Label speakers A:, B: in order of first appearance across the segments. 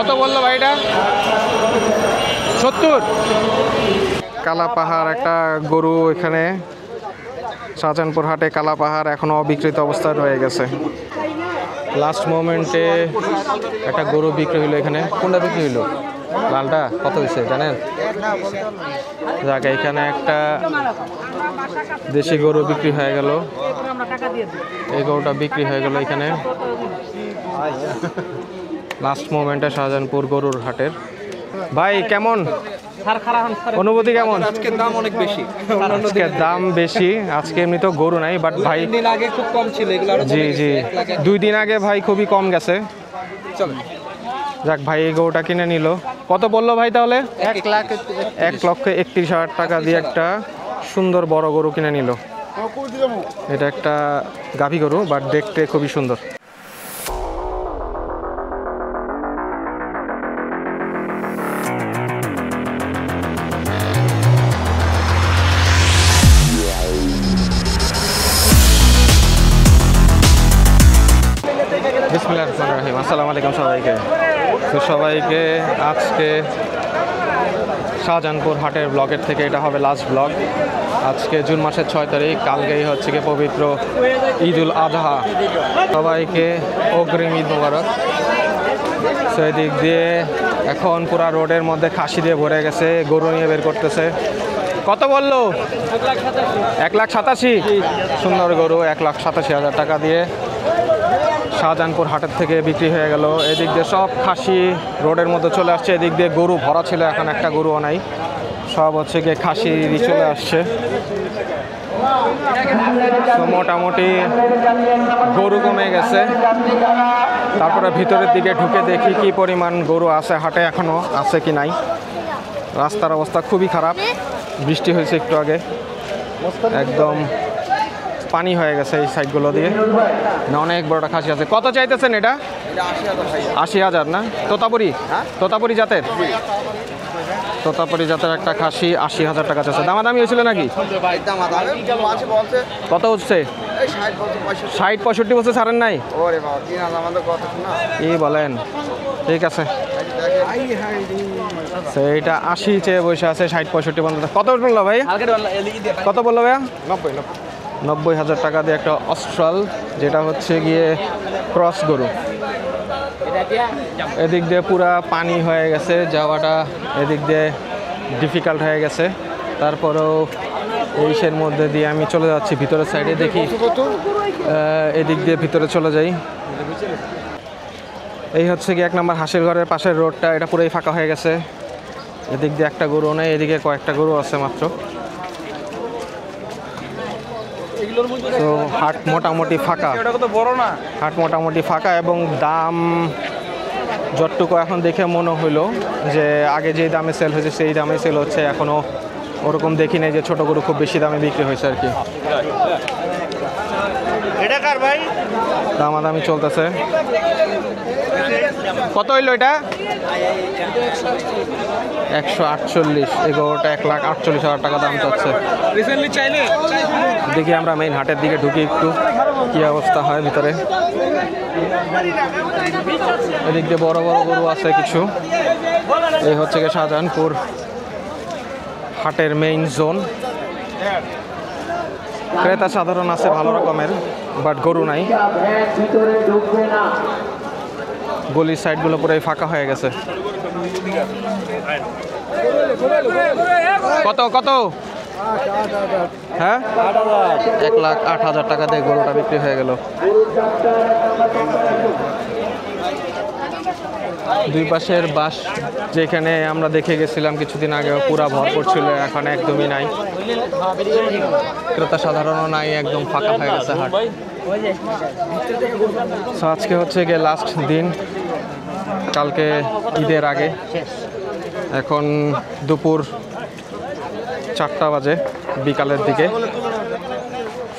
A: কত বললো ভাইটা? 70। কালা পাহাড় একটা গরু এখানে শাহজাহানপুর হাটে, কালা পাহাড় এখনো অবিকৃত অবস্থায় রয়ে গেছে। লাস্ট মোমেন্টে একটা গরু বিক্রি হইলো এখানে। কোনটা বিক্রি হইলো? লালটা। কত হয়েছে জানেন? যাক, এখানে একটা দেশি গরু বিক্রি হয়ে গেল। এই গরুটা বিক্রি হয়ে গেল এখানে লাস্ট মোমেন্টে শাহজাহানপুর গরুর হাটের। ভাই কেমন অনুভূতি? কেমন?
B: আজকের দাম অনেক বেশি।
A: আজকের দাম বেশি। আজকে এমনি তো গরু নাই, বাট ভাই
B: দিন আগে খুব কম ছিল এগুলো।
A: জি জি, 2 দিন আগে ভাই খুবই কম গেছে।
B: চলো
A: যাক, ভাই এই গরুটা কিনে নিল। কত বললো ভাই তাহলে? 1,31,000 টাকা দিয়ে একটা সুন্দর বড় গরু কিনে নিল। এটা একটা গাভী গরু, বাট দেখতে খুবই সুন্দর। বিসমিল্লাহির রহমানির রহিম। আসসালামু আলাইকুম সবাইকে। তো সবাইকে আজকে শাহজাহানপুর হাটের ব্লগের থেকে এটা হবে লাস্ট ব্লগ। আজকে জুন মাসের 6 তারিখ, কালকেই হচ্ছে গিয়ে পবিত্র ঈদুল আজহা। সবাইকে অগ্রিম ঈদ মোবারক। সেই দিক দিয়ে এখন পুরা রোডের মধ্যে খাসি দিয়ে ভরে গেছে, গরু নিয়ে বের করতেছে। কত বললো? 1,87,000। সুন্দর গরু 1,87,000 টাকা দিয়ে শাহজাহানপুর হাটের থেকে বিক্রি হয়ে গেল। এদিক দিয়ে সব খাসি রোডের মধ্যে চলে আসছে। এদিক দিয়ে গরু ভরা ছিল, এখন একটা গরুও নাই, সব হচ্ছে গিয়ে খাসি চলে আসছে। তো মোটামুটি গরু কমে গেছে। তারপরে ভিতরের দিকে ঢুকে দেখি কি পরিমাণ গরু আছে হাটে, এখনও আছে কি নাই। রাস্তার অবস্থা খুবই খারাপ, বৃষ্টি হয়েছে একটু আগে, একদম পানি হয়ে গেছে এই সাইডগুলো দিয়ে। না, অনেক বড়টা খাসি আছে। কত চাইতেছেন এটা? 80,000 না? তোতাপুরি? তোতাপুরি জাতের? তোতাপুরি জাতের একটা খাসি 80,000 টাকা চাচ্ছে। দামাদামি হয়েছিল নাকি? কত হচ্ছে? 60-65 বছর ছাড়েন নাই? কি বলেন? ঠিক আছে, সেইটা 80 চেয়ে বসে আছে, 60-65 পর্যন্ত। কত বললো ভাই? কত বললো ভাইয়া? 90,000 টাকা দিয়ে একটা অস্ট্রাল, যেটা হচ্ছে গিয়ে ক্রস গরু। এদিক দিয়ে পুরা পানি হয়ে গেছে, যাওয়াটা এদিক দিয়ে ডিফিকাল্ট হয়ে গেছে। তারপরেও এইসের মধ্যে দিয়ে আমি চলে যাচ্ছি ভিতরের সাইডে, দেখি এদিক দিয়ে ভিতরে চলে যাই। এই হচ্ছে কি 1 নম্বর হাঁসের ঘরের পাশের রোডটা, এটা পুরোই ফাঁকা হয়ে গেছে। এদিক দিয়ে একটা গরু নেই, এদিকে কয়েকটা গরু আছে মাত্র। তো হাট মোটামুটি ফাঁকা, হাট মোটামুটি ফাঁকা এবং দাম যতটুকু এখন দেখে মনে হলো যে আগে যেই দামে সেল হয়েছে সেই দামে সেল হচ্ছে। এখনও ওরকম দেখি নাই যে ছোটো গরু খুব বেশি দামে বিক্রি হয়েছে আর কি। দামাদামি চলতেছে। কত হইলো এটা? 148। এই গরুটা 1,48,000 টাকা দাম চাচ্ছে। দেখি আমরা মেইন হাটের দিকে ঢুকি, একটু কি অবস্থা হয় ভিতরে। এদিক দিয়ে বড় বড় গরু আছে কিছু। এই হচ্ছে গিয়ে শাহজাহানপুর হাটের মেইন জোন। ক্রেতা সাধারণ আছে ভালো রকমের, বাট গরু নাই। গলির সাইডগুলো পুরাই ফাঁকা হয়ে গেছে। কত কত? হ্যাঁ, 1,08,000 টাকা দিয়ে গরুটা বিক্রি হয়ে গেল। দুই পাশের বাস যেখানে আমরা দেখে গেছিলাম কিছুদিন আগে, পুরা ভরপুর ছিল, এখন একদমই নাই। ক্রেতা সাধারণও নাই, একদম ফাঁকা হয়ে গেছে হাট। সো আজকে হচ্ছে গিয়ে লাস্ট দিন, কালকে ঈদের আগে। এখন দুপুর 4টা বাজে, বিকালের দিকে।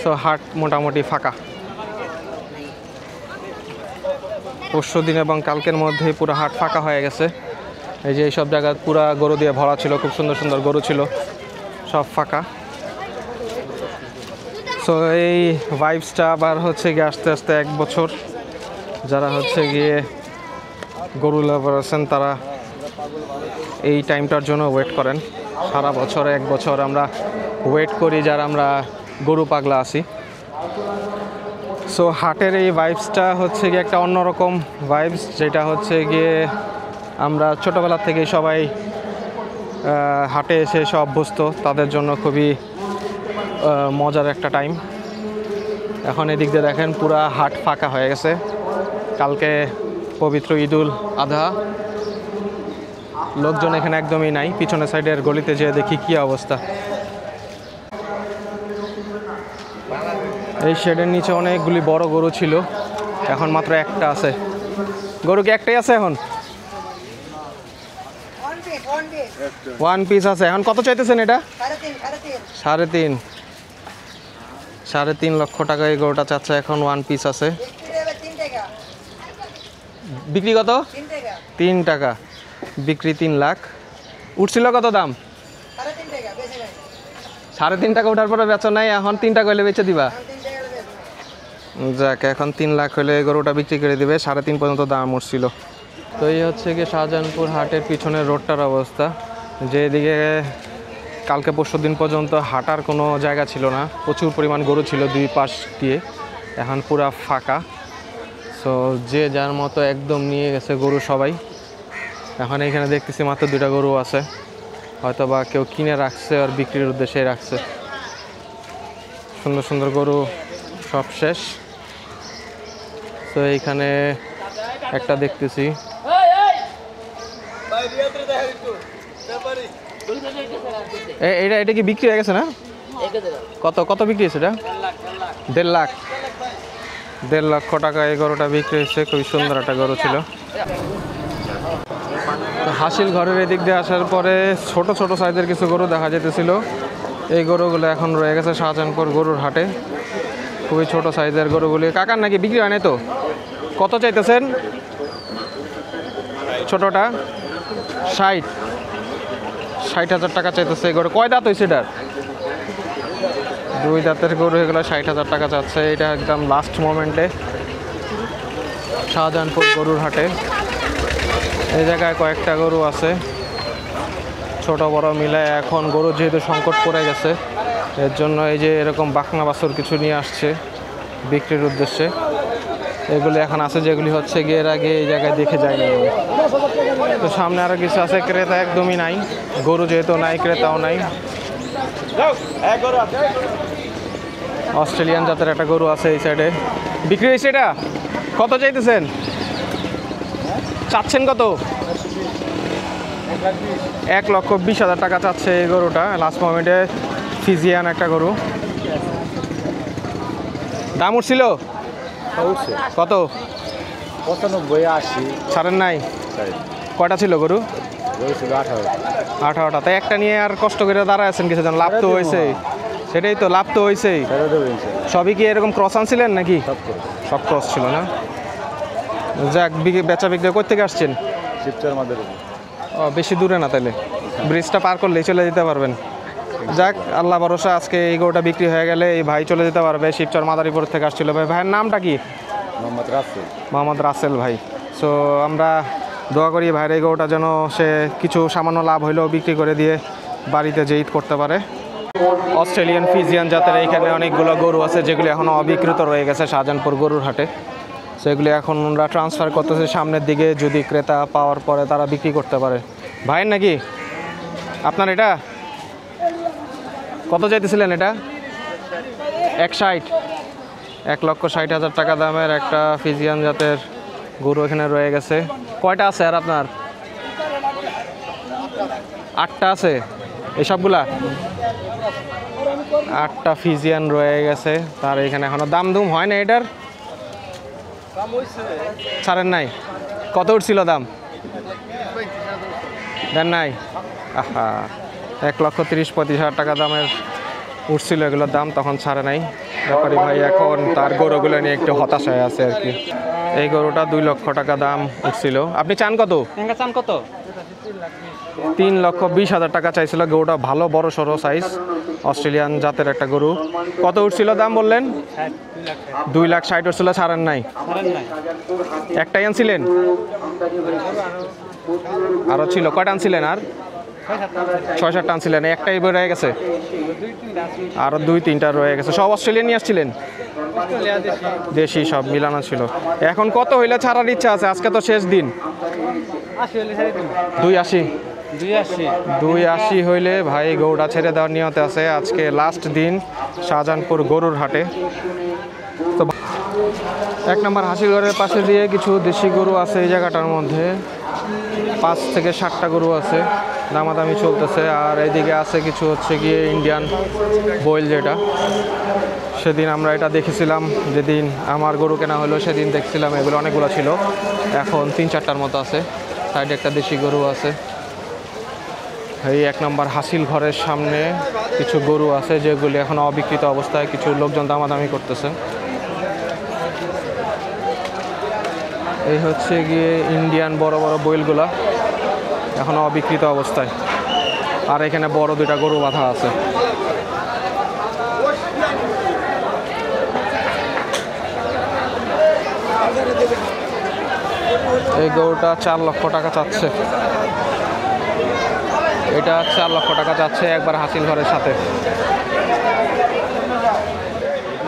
A: সো হাট মোটামুটি ফাঁকা। পরশু দিন এবং কালকের মধ্যে পুরো হাট ফাঁকা হয়ে গেছে। এই যে এইসব জায়গা পুরা গরু দিয়ে ভরা ছিল, খুব সুন্দর সুন্দর গরু ছিল, সব ফাঁকা। সো এই ভাইবসটা আবার হচ্ছে গিয়ে আস্তে আস্তে 1 বছর যারা হচ্ছে গিয়ে গরু লাভার আছেন তারা এই টাইমটার জন্য ওয়েট করেন। সারা বছর এক বছর আমরা ওয়েট করি যারা আমরা গরু পাগলা আছি। সো হাটের এই ভাইবসটা হচ্ছে গিয়ে একটা অন্যরকম ভাইবস, যেটা হচ্ছে গিয়ে আমরা ছোটোবেলা থেকে সবাই হাটে এসে এসে অভ্যস্ত, তাদের জন্য খুবই মজার একটা টাইম। এখন এদিক দিয়ে দেখেন পুরা হাট ফাঁকা হয়ে গেছে, কালকে পবিত্র ঈদুল আধা, লোকজন এখানে একদমই নাই। পিছনের সাইডের গলিতে যেয়ে দেখি কি অবস্থা। এই শেডের নিচে অনেকগুলি বড় গরু ছিল, এখন মাত্র একটা আছে। গরু কি একটাই আছে এখন? ওয়ান পিস আছে। এখন কত চাইতেছেন এটা? 3.5 3.5 লক্ষ টাকা এই গরুটা চাচ্ছে। এখন ওয়ান পিস আছে। বিক্রি কত? 3 টাকা। বিক্রি 3 লাখ। উঠছিল কত দাম? 3.5 টাকা উঠার পরে বেচা নাই, এখন 3 টাকা হলে বেচে দিবা? যাক, এখন 3 লাখ হলে গরুটা বিক্রি করে দিবে। 3.5 পর্যন্ত দাম উঠছিল। তো এই হচ্ছে কি শাহজাহানপুর হাটের পিছনের রোডটার অবস্থা, যেদিকে কালকে পরশু দিন পর্যন্ত হাঁটার কোনো জায়গা ছিল না, প্রচুর পরিমাণ গরু ছিল দুই পাশ দিয়ে, এখন পুরা ফাঁকা। সো যে যার মতো একদম নিয়ে গেছে গরু সবাই। এখন এখানে দেখতেছি মাত্র 2টা গরু আছে, হয়তো বা কেউ কিনে রাখছে আর বিক্রির উদ্দেশ্যে রাখছে। সুন্দর সুন্দর গরু সব শেষ। তো এইখানে একটা দেখতেছি, এটা কি বিক্রি হয়ে গেছে না? কত কত বিক্রি হয়েছে এটা? 1.5 লাখ। 1.5 লক্ষ টাকা এই গরুটা বিক্রি হয়েছে। খুবই সুন্দর একটা গরু ছিল। তো হাসিল ঘরের এদিক দিয়ে আসার পরে ছোট ছোট সাইজের কিছু গরু দেখা যেতেছিল। এই গরুগুলো এখন রয়ে গেছে শাহজাহানপুর গরুর হাটে। খুবই ছোট সাইজের গরুগুলি। কাকার নাকি বিক্রি হয় নাই তো? কত চাইতেছেন ছোটটা? 60,000 টাকা চাইতেছে এই গরু। কয় দাঁত হয়েছে এটার? 2 দাঁতের গরু, এগুলো 60,000 টাকা চাচ্ছে। এটা একদম লাস্ট মোমেন্টে শাহজাহানপুর গরুর হাটে। এই জায়গায় কয়েকটা গরু আছে ছোট বড় মিলে। এখন গরু যেহেতু সংকট পড়ে গেছে, এর জন্য এই যে এরকম বাকনা বাছুর কিছু নিয়ে আসছে বিক্রির উদ্দেশ্যে। এগুলি এখন আছে, যেগুলি হচ্ছে গিয়ে এর আগে এই জায়গায় দেখে যায়নি। তো সামনে আরও কিছু আছে, ক্রেতা একদমই নাই। গরু যেহেতু নাই, ক্রেতাও নাই। অস্ট্রেলিয়ান জাতের একটা গরু আছে এই সাইডে, বিক্রি হয়েছে। এটা কত চাইতেছেন? চাচ্ছেন কত? 1,20,000 টাকা চাচ্ছে এই গরুটা। লাস্ট মোমেন্টে ফিজিয়ান একটা গরু। দাম উঠছিল কত?
C: 95 80
A: ছাড়েন নাই? কয়টা ছিল গরু? 18টা। তাই একটা নিয়ে আর কষ্ট করে দাঁড়ায় আছেন কিছু জন? লাভ তো হয়েছে। সেটাই তো, লাভ তো হয়েছেই। সবই কি এরকম ক্রস আনছিলেন নাকি? সব ক্রস ছিল না? যাক, বেচা বিক্রি কোথা থেকে আসছেন? ও, বেশি দূরে না, তাহলে ব্রিজটা পার করলেই চলে যেতে পারবেন। যাক, আল্লাহ ভরসা, আজকে এই গরুটা বিক্রি হয়ে গেলে এই ভাই চলে যেতে পারবে। শিবচর মাদারীপুর থেকে আসছিল ভাই। ভাইয়ের নামটা কি? মোহাম্মদ রাসেল ভাই। সো আমরা দোয়া করি ভাইয়ের এই গরুটা যেন সে কিছু সামান্য লাভ হইলেও বিক্রি করে দিয়ে বাড়িতে যে ঈদ করতে পারে। অস্ট্রেলিয়ান ফিজিয়ান জাতের এইখানে অনেকগুলো গরু আছে যেগুলি এখনও অবিকৃত রয়ে গেছে শাহজাহানপুর গরুর হাটে। সেগুলি এখন আমরা ট্রান্সফার করতেছি সামনের দিকে, যদি ক্রেতা পাওয়ার পরে তারা বিক্রি করতে পারে। ভাইয়ের নাকি? আপনার এটা কত চাইতেছিলেন? এটা 1.60। 1,60,000 টাকা দামের একটা ফিজিয়ান জাতের গরু এখানে রয়ে গেছে। কয়টা আছে আর আপনার? 8টা আছে। এই সবগুলা 8টা ফিজিয়ান রয়ে গেছে তার এখানে। এখনো দাম দুম হয় না এটার? ছাড়েন নাই? কত উঠছিল দাম? দেন নাই? আহা, 1,30,000-35,000 টাকা দামের উঠছিল এগুলোর দাম, তখন ছাড়ে নাই। ব্যাপারী ভাই এখন তার গরুগুলো নিয়ে একটু হতাশায় আছে আর কি। এই গরুটা 2 লক্ষ টাকা দাম উঠছিল। আপনি চান কত?
B: চান কত?
A: 3,20,000 টাকা চাইছিল। গরুটা ভালো বড় সড়ো সাইজ, অস্ট্রেলিয়ান জাতের একটা গরু। কত উঠছিল দাম বললেন? 2,60,000 উঠছিল, ছাড়েন নাই? একটাই আনছিলেন? আরও ছিল? কয়টা আনছিলেন? আর 6-7টা আনছিলেন, একটাই রয়ে গেছে? আরও 2-3টা রয়ে গেছে। সব অস্ট্রেলিয়া নিয়ে আসছিলেন? দেশি সব মিলানো ছিল। এখন কত হইলে ছাড়ার ইচ্ছা আছে? আজকে তো শেষ দিন। 280 হইলে ভাই গরুটা ছেড়ে দেওয়ার নিয়তে আছে। আজকে লাস্ট দিন শাহজাহানপুর গরুর হাটে। তো 1 নম্বর হাসিলগড়ের পাশে দিয়ে কিছু দেশি গরু আছে এই জায়গাটার মধ্যে। 5 থেকে 7টা গরু আছে, দামাদামি চলতেছে। আর এইদিকে আছে কিছু হচ্ছে গিয়ে ইন্ডিয়ান বয়েল, যেটা সেদিন আমরা এটা দেখেছিলাম, যেদিন আমার গরু কেনা হলো সেদিন দেখছিলাম এগুলো অনেকগুলো ছিল। এখন 3-4টার মতো আছে। সাইডে একটা দেশি গরু আছে। এই 1 নম্বর হাসিল ঘরের সামনে কিছু গরু আছে যেগুলি এখন অবিকৃত অবস্থায়, কিছু লোকজন দামাদামি করতেছে। এই হচ্ছে গিয়ে ইন্ডিয়ান বড় বড় বইলগুলা এখন অবিকৃত অবস্থায়। আর এখানে বড় 2টা গরু বাঁধা আছে। এই গরুটা 4 লক্ষ টাকা চাচ্ছে। এটা 4 লক্ষ টাকা চাচ্ছে একবার হাসিল ঘরের সাথে।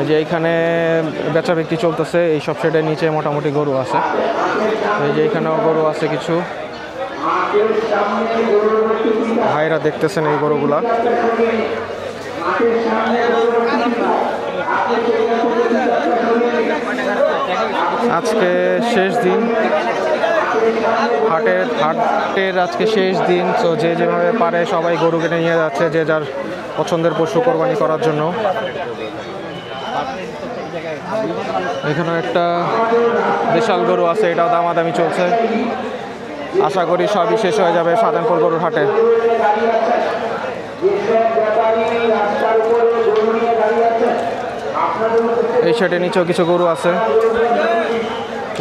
A: এই যে এইখানে বেচা বিক্রি চলতেছে। এই সব শেডের নিচে মোটামুটি গরু আছে। এই যে এইখানেও গরু আছে কিছু। ভাইরা দেখতেছেন এই গরুগুলা। আজকে শেষ দিন হাটের আজকে শেষ দিন। তো যে যেভাবে পারে সবাই গরু কিনে নিয়ে যাচ্ছে, যে যার পছন্দের পশু কোরবানি করার জন্য। এখানে একটা বিশাল গরু আছে, এটাও দামাদামি চলছে। আশা করি সবই শেষ হয়ে যাবে শাহজাহানপুর গরুর হাটে। এই সাইডে নিচেও কিছু গরু আছে।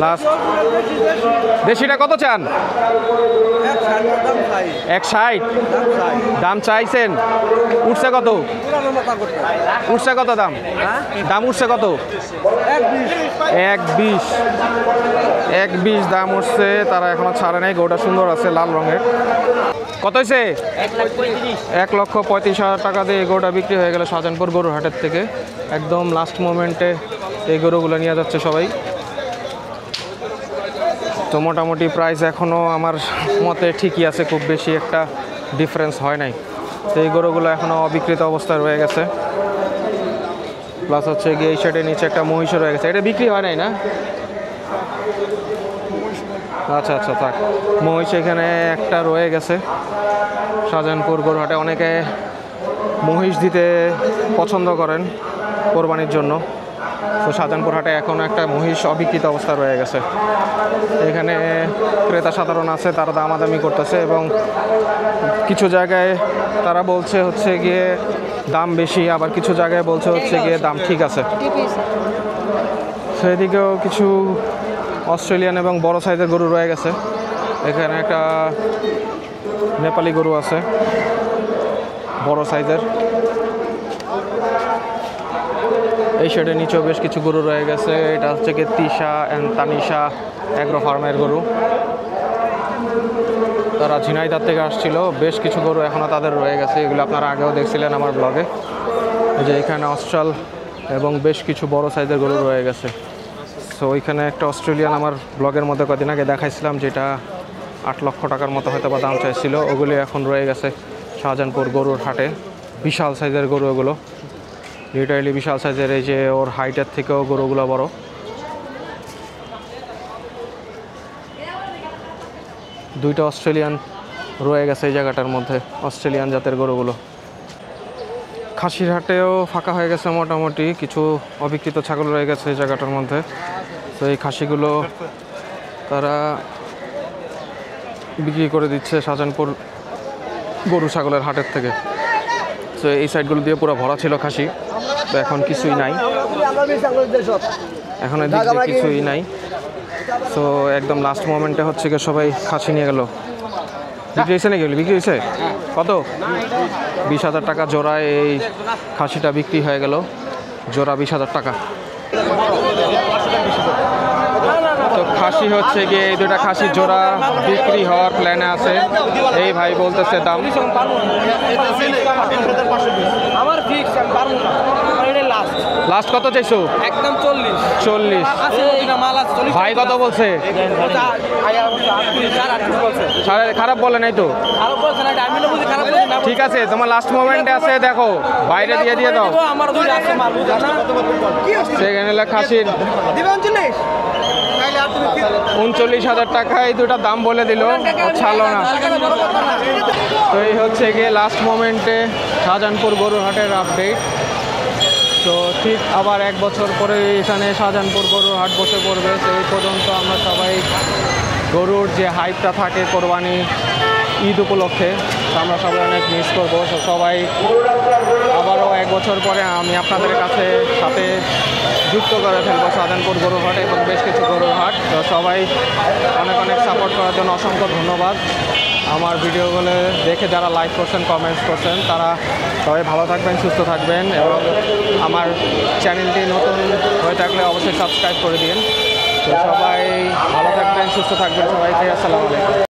A: লাস্ট দেশিটা কত চান? 160 দাম চাইছেন। উঠছে কত? উঠছে কত দাম? দাম উঠছে কত? 120 দাম উঠছে। তারা এখনো ছাড়ে নাই। গরুটা সুন্দর আছে, লাল রঙের। কত হয়েছে? 1,35,000 টাকা দিয়ে এই গরুটা বিক্রি হয়ে গেল শাহজাহানপুর গরুর হাটের থেকে। একদম লাস্ট মোমেন্টে এই গরুগুলো নিয়ে যাচ্ছে সবাই। তো মোটামুটি প্রাইস এখনও আমার মতে ঠিকই আছে, খুব বেশি একটা ডিফারেন্স হয় নাই। তো এই গরুগুলো এখনও অবিকৃত অবস্থায় রয়ে গেছে। প্লাস হচ্ছে গিয়ে এই সাইডের নিচে একটা মহিষও রয়ে গেছে। এটা বিক্রি হয় নাই না? আচ্ছা আচ্ছা, থাক। মহিষ এখানে একটা রয়ে গেছে। শাহজাহানপুর গরুহাটে অনেকে মহিষ দিতে পছন্দ করেন কোরবানির জন্য। তো শাহজাহানপুর হাটে এখন একটা মহিষ অবিকৃত অবস্থা রয়ে গেছে। এখানে ক্রেতা সাধারণ আছে, তারা দামাদামি করতেছে এবং কিছু জায়গায় তারা বলছে হচ্ছে গিয়ে দাম বেশি, আবার কিছু জায়গায় বলছে হচ্ছে গিয়ে দাম ঠিক আছে। সেদিকেও কিছু অস্ট্রেলিয়ান এবং বড় সাইজের গরু রয়ে গেছে। এখানে একটা নেপালি গরু আছে বড় সাইজের। এই সাইডের নিচেও বেশ কিছু গরু রয়ে গেছে। এটা হচ্ছে কি তিশা অ্যান্ড তানিশা অ্যাগ্রো ফার্মের গরু। তারা ঝিনাইদহ থেকে আসছিল। বেশ কিছু গরু এখনও তাদের রয়ে গেছে। এগুলো আপনারা আগেও দেখছিলেন আমার ব্লগে। এই যে এখানে অস্ট্রাল এবং বেশ কিছু বড় সাইজের গরু রয়ে গেছে। সো ওইখানে একটা অস্ট্রেলিয়ান আমার ব্লগের মধ্যে কদিন আগে দেখাইছিলাম, যেটা 8 লক্ষ টাকার মতো হয়তো বা দাম চাইছিল। ওগুলি এখন রয়ে গেছে শাহজাহানপুর গরুর হাটে। বিশাল সাইজের গরু ওগুলো, লিটারেলি বিশাল সাইজের। এই যে ওর হাইটের থেকেও গরুগুলো বড়। দুইটা অস্ট্রেলিয়ান রয়ে গেছে এই জায়গাটার মধ্যে, অস্ট্রেলিয়ান জাতের গরুগুলো। খাসির হাটেও ফাঁকা হয়ে গেছে মোটামুটি। কিছু অবিকৃত ছাগল রয়ে গেছে এই জায়গাটার মধ্যে। তো এই খাসিগুলো তারা বিক্রি করে দিচ্ছে শাহজাহানপুর গরু ছাগলের হাটের থেকে। তো এই সাইডগুলো দিয়ে পুরো ভরা ছিল খাসি। তো এখন কিছুই নাই, এখন এদিক দিয়ে কিছুই নাই। তো একদম লাস্ট মোমেন্টে হচ্ছে গিয়ে সবাই খাসি নিয়ে গেল। বিক্রি হয়েছে নাকি এগুলো? বিক্রি হয়েছে কত? 20,000 টাকা জোড়ায় এই খাসিটা বিক্রি হয়ে গেল, জোড়া 20,000 টাকা। তো খাসি হচ্ছে গিয়ে এই দুটা খাসি জোড়া বিক্রি হওয়ার প্ল্যানে আছে। এই ভাই বলতেছে দাম
B: আমার ফিক্স আমি পারবো না, আমার এটাই লাস্ট।
A: লাস্ট কত চাইছো?
B: একদম 40।
A: 40।
B: আছে এইটা মাল আছে 40।
A: ভাই কত বলছে? খারাপ বলে নাই তো?
B: খারাপ বলছে না, এটা আমি না বুঝি খারাপ বলছি না।
A: ঠিক আছে, তোমার লাস্ট মোমেন্টে আছে, দেখো বাইরে দিয়ে দাও।
B: আমার দুইটা আছে মাল, বুঝা না
A: সেখানে খাসির
B: দিবেন জিনিস
A: 39,000 টাকায় দুটা দাম বলে দিল, ছাড়লো না। তো এই হচ্ছে গিয়ে লাস্ট মোমেন্টে শাহজাহানপুর গরুর হাটের আপডেট। তো ঠিক আবার 1 বছর পরে এখানে শাহজাহানপুর গরুর হাট বসে পড়বে। সেই পর্যন্ত আমরা সবাই গরুর যে হাইপটা থাকে কোরবানি ঈদ উপলক্ষে, আমরা সবাই অনেক মিস করবো। তো সবাই আবারও 1 বছর পরে আমি আপনাদের কাছে সাথে যুক্ত করে ফেলবো শাহজাহানপুর গরুর হাট এবং বেশ কিছু গরুর হাট। তো সবাই অনেক অনেক সাপোর্ট করার জন্য অসংখ্য ধন্যবাদ। আমার ভিডিওগুলো দেখে যারা লাইক করছেন, কমেন্টস করছেন, তারা সবাই ভালো থাকবেন, সুস্থ থাকবেন এবং আমার চ্যানেলটি নতুন হয়ে থাকলে অবশ্যই সাবস্ক্রাইব করে দিন। তো সবাই ভালো থাকবেন, সুস্থ থাকবেন, সবাইকে আসসালামু আলাইকুম।